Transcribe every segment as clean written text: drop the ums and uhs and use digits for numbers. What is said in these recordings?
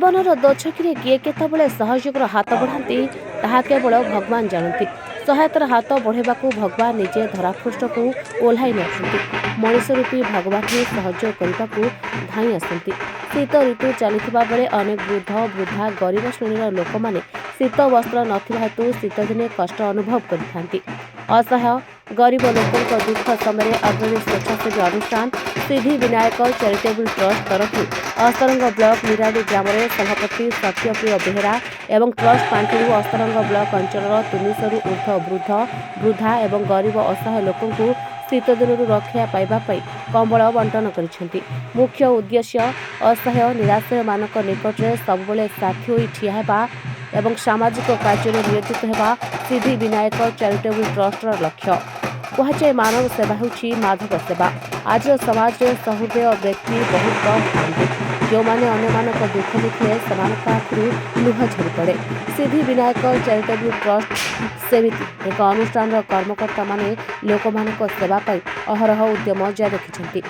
जीवनर दोछकी किए केतबले सहयोगर हाथ बढ़ाती ताहा केवल भगवान जानती। सहायतार हाथ बढ़ावा भगवान निजे धरापृष्ठ को ओह्लाई नथांती। मनीष रूपी भगवान ही सहयोग करने को धाई आसती। शीत ऋतु चलता बेले अनेक वृद्ध वृद्धा गरीब श्रेणीर लोक मैंने शीत वस्त्र नथिबा हेतु शीत दिने कष्ट अनुभव करथांती। असहाय गरीब लोकों दुख समय अग्रणी स्वेच्छासेवी अनुष्ठान सिद्धि विनायक चैरिटेबल ट्रस्ट तरफ अस्तरंग ब्लॉक निराड़ी ग्राम सभापति सत्यप्रिय बेहेरा एवं ट्रस्ट पांठि अस्तरंग ब्लॉक अंचल 300 ऊर्ध्व वृद्ध वृद्धा एवं गरीब असहाय लोकों शीत दिन रक्षा पाइबापी कंबल बंटन कर मुख्य उद्देश्य असहाय निराश्रय मानक निकट में सबुले साथी होई ठिया हेबा एवं सामाजिक कार्य नियोजित होगा सिद्धि विनायक चैरिटेबल ट्रस्टर लक्ष्य। कहुए मानव सेवा होछि माधव सेवा। आज समाज में सहृदय व्यक्ति बहुत कम था जो मैंने अन्य दुख दुखे से लुह झरी पड़े। सिद्धि विनायक चैरिटेबल ट्रस्ट सेमिति एक अनुष्ठान कर्मकर्ता माने लोक सेवा अहरह उद्यम जारी रखिछन्ति।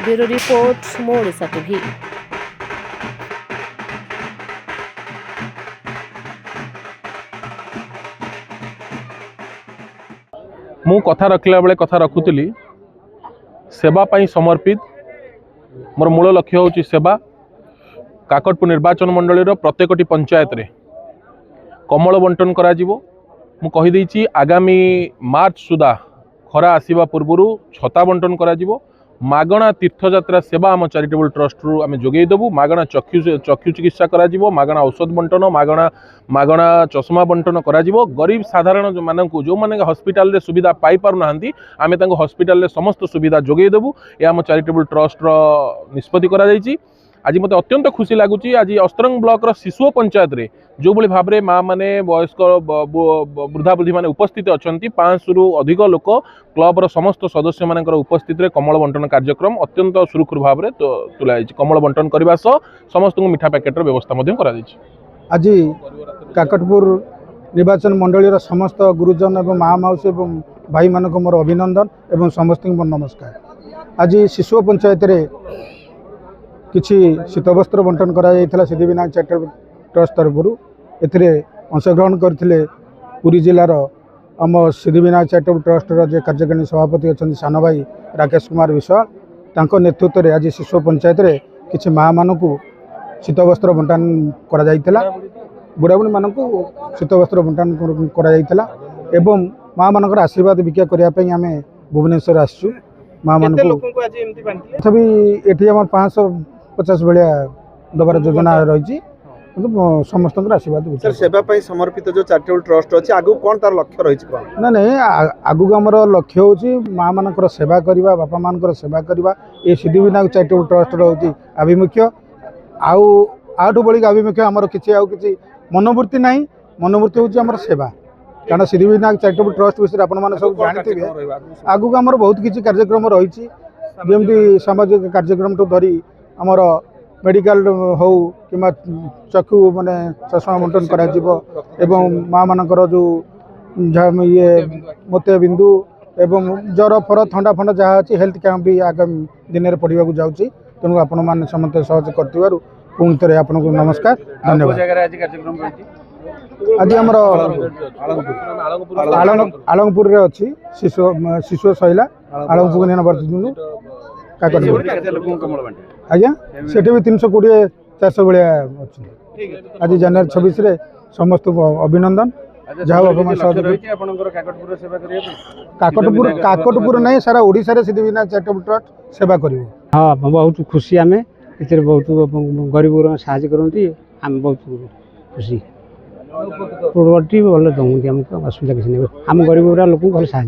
ब्यूरो रिपोर्ट मो ओडिशा टीवी। मु कथा रखला बेले कथा रखुली सेवा पाई समर्पित मोर मूल लक्ष्य होची सेवा। काकटपुर निर्वाचन मंडल प्रत्येकटी पंचायत रे कमल बंटन करा जिवो। मु कहि देछि आगामी मार्च सुधा खरा आसीबा पूर्वरु छता बंटन करा जिवो। मागणा तीर्थयात्रा सेवा आम चैरिटेबल ट्रस्ट रु आम जोगई देबू। मागणा चक्षु चिकित्सा करा जिवो, मागणा औषध बंटन, मागणा चश्मा बंटन करा जिवो। गरीब साधारण मानकु जो माने हॉस्पिटल रे सुविधा पाई पारु नाहंती आमे तांको हॉस्पिटल रे समस्त सुविधा जोगई देबू। ए आम चैरिटेबल ट्रस्ट रो निष्पत्ति करा जायछि। आज मते अत्यंत खुशी लागुची। आज अस्तरंग ब्लॉक रो शिशु पंचायत रे जो भली भाबरे माँ माने वयस्क वृद्धा वृद्धी माने उपस्थित अछंती 500 रु अधिक लोक क्लब रो समस्त सदस्य मानकर उपस्थित रे कमल बंटन कार्यक्रम अत्यंत सुरक्षित भाव रे तुलाई कमल बंटन करबा सह समस्त को मिठा पैकेट रो व्यवस्था मध्य करा जायछि। आज काकटपुर निर्वाचन मंडली समस्त गुरुजन एवं माँ मौसी एवं भाई मानक मोर अभिनंदन एवं समस्त मोर नमस्कार। आज शिशु पंचायत रे किछि शीतवस्त्र बंटन करा जायथिला सिद्धि विनायक चैरिटेबल ट्रस्ट तरफरु। एथिरे अंशग्रहण करथिले पुरी जिलार आम सिद्धि विनायक चैरिटेबल ट्रस्ट रो जे कार्यकारिणी सभापति अछन सान भाई राकेश कुमार विश्वाल तांको नेतृत्व रे आज शिशु पंचायत रे किछि माँ मानकु शीतवस्त्र बंटन करा जायथिला। बुढ़ाबुढ़ी मानकु शीतवस्त्र बंटन करा जायथिला एवं माँ मानकर आशीर्वाद भिक्षा करिया पई आमे भुवनेश्वर आसछु। माँ मानकु तथापि एठी हमर 550 भलिया दबार योजना रही समस्त आशीर्वाद सर सेवा पाई समर्पित जो चैरिटेबल ट्रस्ट अच्छी आगु कौन तार लक्ष्य रही ना नहीं आगु आमर लक्ष्य होची माँ मानकर सेवा करवा बापा मानकर सेवा करवा ये सिद्धि विनायक चैरिटेबल ट्रस्ट रोची आभिमुख्य आठू बड़ी आभिमुख्य आमर किसी आउ किसी मनोवृत्ति ना मनोवृत्ति होची आमर सेवा कारण सिद्धि विनायक चैरिटेबल ट्रस्ट विषय आप सब जानते आगु आमर बहुत किसी कार्यक्रम रही जमी सामाजिक कार्यक्रम ठू धरी आमर मेडिकल हो कि चक्षु माने चश्मा बंटन करा जिवो एवं माँ मानकर जो ये मोते बिंदु एवं ज्वर फर थंडा फंडा जहाँ अच्छी हेल्थ कैंप भी आगामी दिन में पढ़ा जाऊँगी तेणु आपण मैंने समस्त सहयोग कर पुणी थे आपको नमस्कार धन्यवाद। आज आमर आलंगपुर अच्छी शिशु शैला आलंगपुर निवर्तन आज्ञा से 320-400 भाया अच्छी। आज जनवरी 26 रे समस्त अभिनंदन जहाँ काकटपुर नहीं सारा ओडिशा रे सिद्धि विनायक चैरिटेबल ट्रस्ट सेवा करिवो। हाँ बहुत खुशी आम ए बहुत गरीब साहय करती आम बहुत खुशी प्रोडक्ट भल दौंती आमको असुविधा किसी नहीं आम गरीब लोक भल साहय